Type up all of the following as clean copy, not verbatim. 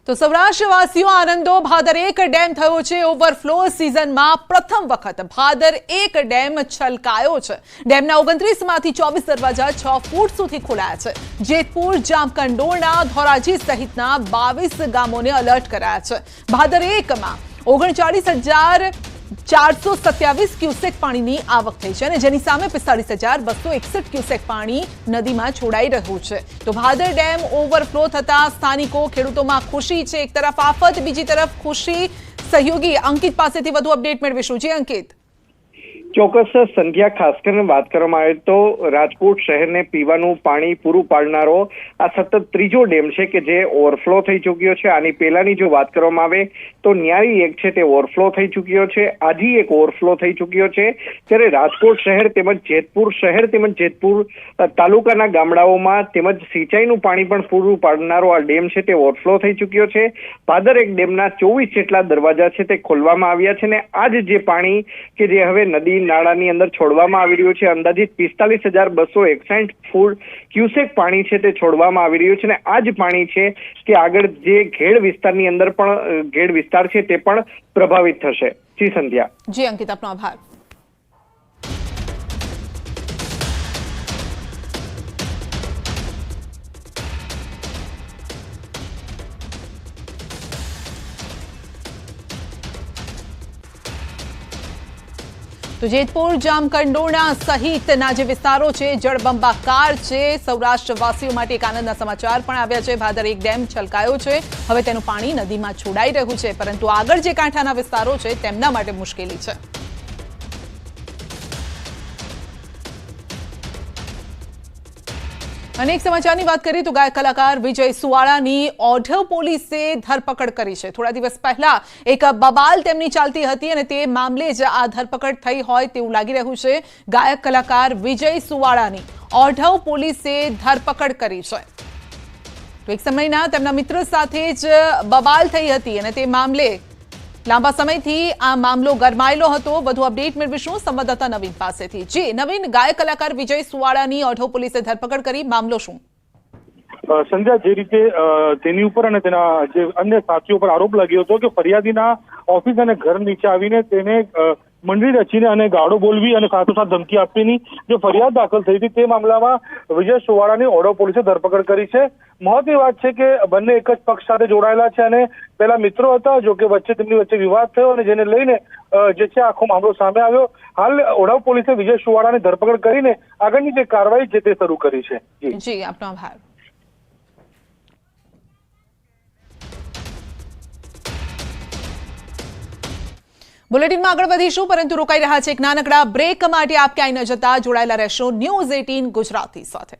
તો સૌરાષ્ટ્રવાસીઓ આનંદો ભાદર 1 ડેમ થયો છે ઓવરફ્લો સિઝનમાં પ્રથમ વખત ભાદર 1 ડેમ છલકાયો છે। ડેમના 29 માંથી 24 દરવાજા 6 ફૂટ સુધી ખોલાયા છે। જેતપુર, જામકંડોરણા, ધોરાજી સહિતના 22 ગામોને એલર્ટ કરાયા છે। ભાદર 1 માં 39,427 ક્યુસેક પાણીની આવક થઈ છે અને જેની સામે 45,261 ક્યુસેક પાણી નદીમાં છોડાઈ રહ્યું છે। તો ભાદર ડેમ ઓવરફ્લો થતા સ્થાનિકો, ખેડૂતોમાં ખુશી છે। એક તરફ આફત, બીજી તરફ ખુશી। સહયોગી અંકિત પાસેથી વધુ અપડેટ મેળવીશું। જી અંકિત। ચોક્કસ સંધ્યા, ખાસ કરીને વાત કરવામાં આવે તો રાજકોટ શહેરને પીવાનું પાણી પૂરું પાડનારો આ સતત ત્રીજો ડેમ છે કે જે ઓવરફ્લો થઈ ચૂક્યો છે। આની પહેલાની જો વાત કરવામાં આવે તો ન્યારી એક છે તે ઓવરફ્લો થઈ ચૂક્યો છે, આજી એક ઓવરફ્લો થઈ ચૂક્યો છે। ત્યારે રાજકોટ શહેર તેમજ જેતપુર શહેર તેમજ જેતપુર તાલુકાના ગામડાઓમાં તેમજ સિંચાઈનું પાણી પણ પૂરું પાડનારો આ ડેમ છે તે ઓવરફ્લો થઈ ચૂક્યો છે। ભાદર 1 ડેમના 24 જેટલા દરવાજા છે તે ખોલવામાં આવ્યા છે અને આજ જે પાણી કે જે હવે નદી નાળાની અંદર છોડવામાં આવી રહ્યું છે, અંદાજિત 45,261 ક્યુસેક પાણી છે તે છોડવામાં આવી રહ્યું છે અને આ જ પાણી છે કે આગળ જે ઘેડ વિસ્તારની અંદર પણ ઘેડ વિસ્તાર છે તે પણ પ્રભાવિત થશે। જી સંધ્યા। જી અંકિત, આપનો આભાર। તો જેતપુર, જામકંડોરણા સહિતના જે વિસ્તારો છે જળબંબાકાર છે। સૌરાષ્ટ્રવાસીઓ માટે એક આનંદના સમાચાર પણ આવ્યા છે। ભાદર 1 ડેમ છલકાયો છે, હવે તેનું પાણી નદીમાં છોડાઈ રહ્યું છે, પરંતુ આગળ જે કાંઠાના વિસ્તારો છે તેમના માટે મુશ્કેલી છે। અનેક સમાચારની વાત કરીએ તો ગાયક કલાકાર વિજય સુવાળાની ઓઢવ પોલીસે ધરપકડ કરી છે। થોડા દિવસ પહેલા એક બબાલ તેમની ચાલતી હતી અને તે મામલે જ આ ધરપકડ થઈ હોય તેવું લાગી રહ્યું છે। ગાયક કલાકાર વિજય સુવાળાની ઓઢવ પોલીસે ધરપકડ કરી છે। તો એક સમયના તેમના મિત્ર સાથે જ બબાલ થઈ હતી અને તે મામલે લાંબા સમયથી આ મામલો ગરમાયેલો હતો। વધુ અપડેટ મેળવીશું સંવાદદાતા નવીન પાસેથી। જી નવીન, ગાયક કલાકાર વિજય સુવાળાની ઓઢવ પોલીસે ધરપકડ કરી, મામલો શું? સંધ્યા, જે રીતે તેની ઉપર અને તેના જે અન્ય સાથીઓ પર આરોપ લાગ્યો હતો કે ફરિયાદીના ઓફિસ અને ઘર નીચે આવીને તેને મંડળી રચીને અને ગાળો બોલવી અને સાથોસાથ ધમકી આપવીની જે ફરિયાદ દાખલ થઈ હતી તે મામલામાં વિજય સુવાળાની ઓઢવ પોલીસે ધરપકડ કરી છે। મહત્વની વાત છે કે બંને એક જ પક્ષ સાથે જોડાયેલા છે અને પેલા મિત્રો હતા, જો કે તેમની વચ્ચે વિવાદ થયો અને જેને લઈને જે છે આખો મામલો સામે આવ્યો। હાલ ઓઢવ પોલીસે વિજય સુવાળાની ધરપકડ કરીને આગળની જે કાર્યવાહી છે તે શરૂ કરી છે। જી આપનો આભાર। બુલેટિનમાં આગળ વધીશું, પરંતુ રોકાઈ રહ્યા છે એક નાનકડા બ્રેક માટે। આપ ક્યાંય ન જતા, જોડાયેલા રહેશો ન્યૂઝ 18 ગુજરાતી સાથે।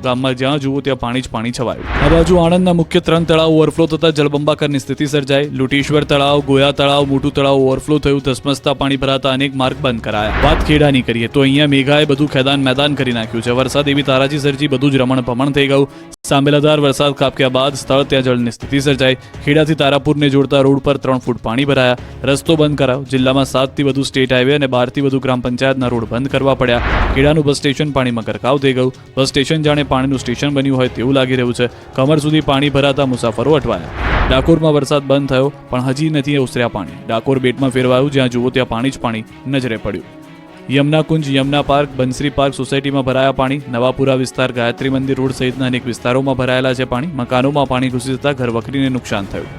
ગામમાં જ્યાં જુઓ ત્યાં પાણી જ પાણી છવાયું। આ બાજુ આણંદના મુખ્ય 3 તળાવ ઓવરફ્લો થતા જળબંબાકારની સ્થિતિ સર્જાઈ। લૂટીશ્વર તળાવ, ગોયા તળાવ, મોટું તળાવ ઓવરફ્લો થયું, ધસમસતા પાણી ભરાતા અનેક માર્ગ બંધ કરાયા। વાત ખેડાની કરીએ તો અહીંયા મેઘાએ બધું ખેદાન મેદાન કરી નાખ્યું છે। વરસાદ એવી તારાજી સર્જી બધું જ રમણ ભમણ થઈ ગયું। સાંબેલાધાર વરસાદ ખાબક્યા બાદ સ્થળ ત્યાં જળની સ્થિતિ સર્જાઈ। ખેડાથી તારાપુરને જોડતા રોડ પર 3 ફૂટ પાણી ભરાયા। રસ્તો બંધ કરાયો। જિલ્લામાં 7 થી વધુ સ્ટેટ હાઈવે અને 12 થી વધુ ગ્રામ પંચાયતના રોડ બંધ કરવા પડ્યા। ખેડાનું બસ સ્ટેશન પાણીમાં ગરકાવ થઈ ગયું। બસ સ્ટેશન જાણે પાણીનું સ્ટેશન બન્યું હોય તેવું લાગી રહ્યું છે। કમર સુધી પાણી ભરાતા મુસાફરો અટવાયા। ડાકોરમાં વરસાદ બંધ થયો પણ હજી નથી ઓસર્યા પાણી। ડાકોર બેટમાં ફેરવાયું, જ્યાં જુઓ ત્યાં પાણી જ પાણી નજરે પડ્યું। યમુના કુંજ, યમુના પાર્ક, બંસરી પાર્ક સોસાયટીમાં ભરાયા પાણી। નવાપુરા વિસ્તાર, ગાયત્રી મંદિર રોડ સહિતના અનેક વિસ્તારોમાં ભરાયેલા છે પાણી। મકાનોમાં પાણી ઘૂસી જતા ઘરવખરીને નુકસાન થયું।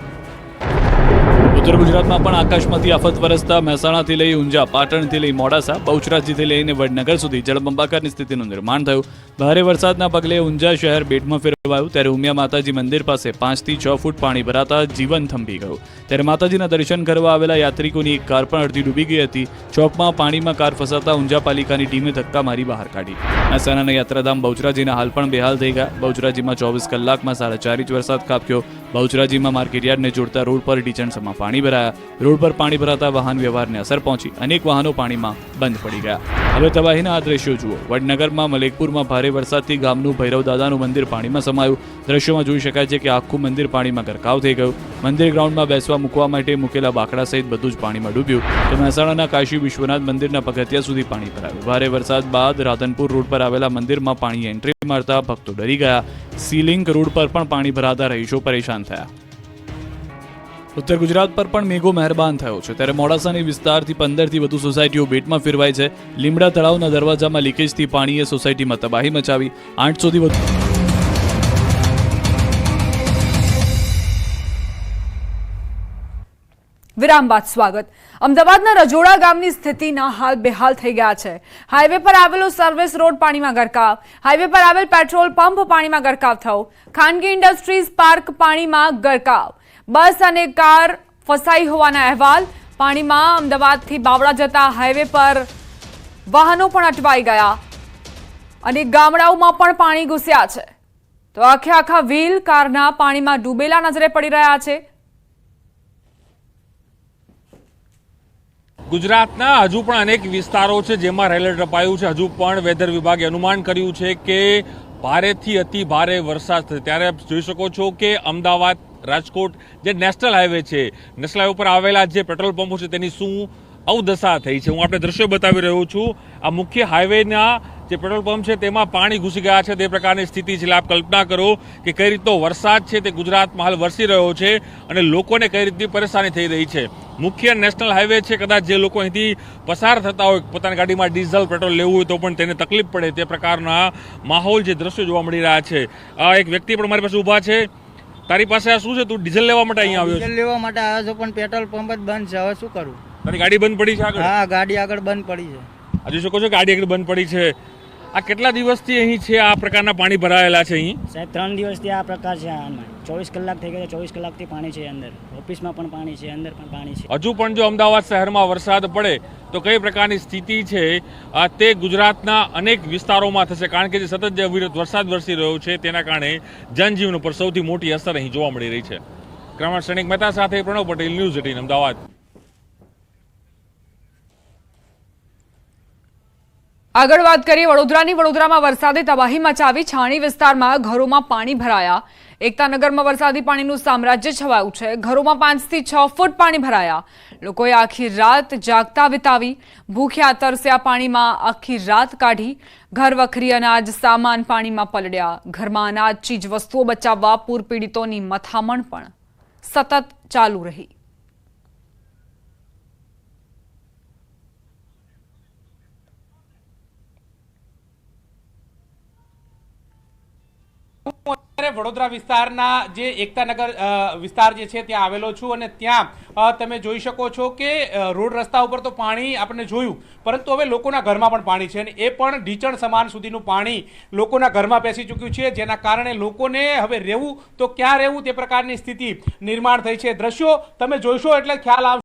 ઉત્તર ગુજરાતમાં પણ આકાશમાંથી આફત વરસતા મહેસાણાથી લઈ ઊંઝા, પાટણથી લઈ મોડાસા, બહુચરાજીથી લઈને વડનગર સુધી જળબંબાકારની સ્થિતિનું નિર્માણ થયું। ભારે વરસાદના પગલે ઊંઝા શહેર બેટમાં ફેરવાયું, ત્યારે ઉમિયા માતાજી મંદિર પાસે 5 થી 6 ફૂટ પાણી ભરાતા જીવન થંભી ગયું। ત્યારે માતાજીના દર્શન કરવા આવેલા યાત્રિકોની એક કાર પણ અડધી ડૂબી ગઈ હતી। ચોકમાં પાણીમાં કાર ફસાતા ઊંઝા પાલિકાની ટીમે ધક્કા મારી બહાર કાઢી। મહેસાણાના યાત્રાધામ બહુચરાજીના હાલ પણ બેહાલ થઈ ગયા। બહુચરાજીમાં 24 કલાકમાં 4.5 ઇંચ વરસાદ ખાબક્યો। બહુચરાજીમાં માર્કેટયાર્ડને જોડતા રોડ પર ડીચણસમાં પાણી ભરાયા। રોડ પર પાણી ભરાતા વાહન વ્યવહારને અસર પહોંચી। અનેક વાહનો પાણીમાં બંધ પડી ગયા। હવે તબાહીના આ દ્રશ્યો જુઓ. વડનગરમાં મલેકપુરમાં ભારે વરસાદથી ગામનું ભૈરવ દાદાનું મંદિર પાણીમાં સમાયું. દ્રશ્યોમાં જોઈ શકાય છે કે આખું મંદિર પાણીમાં ગરકાવ થઈ ગયું. મંદિર ગ્રાઉન્ડમાં બેસવા મૂકવા માટે મૂકેલા બાકડા સહિત બધું જ પાણીમાં ડૂબ્યું. તો મહેસાણાના કાશી વિશ્વનાથ મંદિરના પગથિયા સુધી પાણી ભરાયું. ભારે વરસાદ બાદ રાધનપુર રોડ પર આવેલા મંદિરમાં પાણી એન્ટ્રી મારતા ભક્તો ડરી ગયા. સીલિંગ રોડ પર પણ પાણી ભરાતા રહીશો પરેશાન થયા. ઉત્તર ગુજરાત પર પણ મેઘો મહેરબાન થયો છે, ત્યારે મોડાસાની વિસ્તારથી 15થી વધુ સોસાયટીઓ બેટમાં ફેરવાઈ છે. લીમડા તળાવના દરવાજામાં લીકેજથી પાણીએ સોસાયટીમાં તબાહી મચાવી. 800થી વધુ વિરામ બાદ સ્વાગત. અમદાવાદના રજોડા ગામની સ્થિતિના હાલ બેહાલ થઈ ગયા છે. હાઈવે પર આવેલો સર્વિસ રોડ પાણીમાં ગરકાવ. હાઈવે પર આવેલ પેટ્રોલ પંપ પાણીમાં ગરકાવ થયો. ખાનગી ઇન્ડસ્ટ્રીઝ પાર્ક પાણીમાં ગરકાવ. બસ અને કાર ફસાઈ હોવાના અહેવાલ. પાણીમાં અમદાવાદથી બાવળા જતા હાઈવે પર વાહનો પણ અટવાઈ ગયા અને ગામડાઓમાં પણ પાણી ઘૂસ્યા છે. તો આખા વ્હીલ કારના પાણીમાં ડૂબેલા નજરે પડી રહ્યા છે. ગુજરાતના હજુ પણ અનેક વિસ્તારો છે જેમાં રેલ એલર્ટ અપાયું છે. હજુ પણ વેધર વિભાગે અનુમાન કર્યું છે કે ભારેથી અતિ ભારે વરસાદ થશે. ત્યારે આપ જોઈ શકો છો કે અમદાવાદ રાજકોટ જે નેશનલ હાઈવે છે, નેશનલ હાઈવે ઉપર આવેલા જે પેટ્રોલ પંપો છે તેની શું અવદશા થઈ છે હું આપણે દ્રશ્યો બતાવી રહ્યો છું. આ મુખ્ય હાઈવેના જે પેટ્રોલ પંપ છે તેમાં પાણી ઘૂસી ગયા છે તે પ્રકારની સ્થિતિ છે. આપ કલ્પના કરો કે કઈ રીતનો વરસાદ છે તે ગુજરાતમાં હાલ વરસી રહ્યો છે અને લોકોને કઈ રીતની પરેશાની થઈ રહી છે. મુખ્ય નેશનલ હાઈવે છે, કદાચ જે લોકો અહીંથી પસાર થતા હોય, પોતાની ગાડીમાં ડીઝલ પેટ્રોલ લેવું હોય તો પણ તેને તકલીફ પડે તે પ્રકારના માહોલ જે દ્રશ્યો જોવા મળી રહ્યા છે. એક વ્યક્તિ પણ મારી પાસે ઊભા છે. તારી પાસે આ શું છે? તું ડીઝલ લેવા માટે અહીંયા આવ્યો છે? ડીઝલ લેવા માટે આવ્યો છું પણ પેટ્રોલ પંપ જ બંધ છે. હવે શું કરું? તારી ગાડી બંધ પડી છે આગળ? હા, ગાડી આગળ બંધ પડી છે. આ જોઈ શકો છો ગાડી આગળ બંધ પડી છે. આ કેટલા દિવસથી અહીં છે આ પ્રકારના પાણી ભરાયેલા છે અહીં? સાહેબ 3 દિવસથી આ પ્રકાર છે. આમાં 24 કલાક થઈ ગયા. 24 કલાકથી પાણી છે અંદર. ઓફિસમાં પણ પાણી છે, અંદર પણ પાણી છે. હજુ પણ જો અમદાવાદ શહેરમાં વરસાદ પડે તો કઈ પ્રકારની સ્થિતિ છે તે ગુજરાતના અનેક વિસ્તારોમાં થશે. કારણ કે જે સતત જે વરસાદ વરસી રહ્યો છે તેના કારણે જનજીવન ઉપર સૌથી મોટી અસર અહીં જોવા મળી રહી છે. ક્રમશ સૈનિક મહેતા સાથે પ્રણવ પટેલ, ન્યૂઝ 18 અમદાવાદ. આગળ વાત કરીએ વડોદરાની. વડોદરામાં વરસાદે તબાહી મચાવી. છાણી વિસ્તારમાં ઘરોમાં પાણી ભરાયા. એકતાનગરમાં વરસાદી પાણીનું સામ્રાજ્ય છવાયું છે. ઘરોમાં 5 થી 6 ફૂટ પાણી ભરાયા. લોકોએ આખી રાત જાગતા વિતાવી. ભૂખ્યા તરસ્યા પાણીમાં આખી રાત કાઢી. ઘર વખરી અનાજ સામાન પાણીમાં પલળ્યા. ઘરમાં અનાજ ચીજ વસ્તુઓ બચાવવા પૂર પીડિતોની મથામણ પણ સતત ચાલુ રહી. અત્યારે વડોદરા વિસ્તારના જે એકતાનગર વિસ્તાર જે છે ત્યાં આવેલો છું અને ત્યાં તમે જોઈ શકો છો કે રોડ રસ્તા ઉપર તો પાણી આપણે જોયું, પરંતુ હવે લોકોના ઘરમાં પણ પાણી છે અને એ પણ ઢીચણ સમાન સુધીનું પાણી લોકોના ઘરમાં બેસી ચૂક્યું છે, જેના કારણે લોકોને હવે રહેવું તો ક્યાં રહેવું તે પ્રકારની સ્થિતિ નિર્માણ થઈ છે. દ્રશ્યો તમે જોઈશો એટલે ખ્યાલ આવશે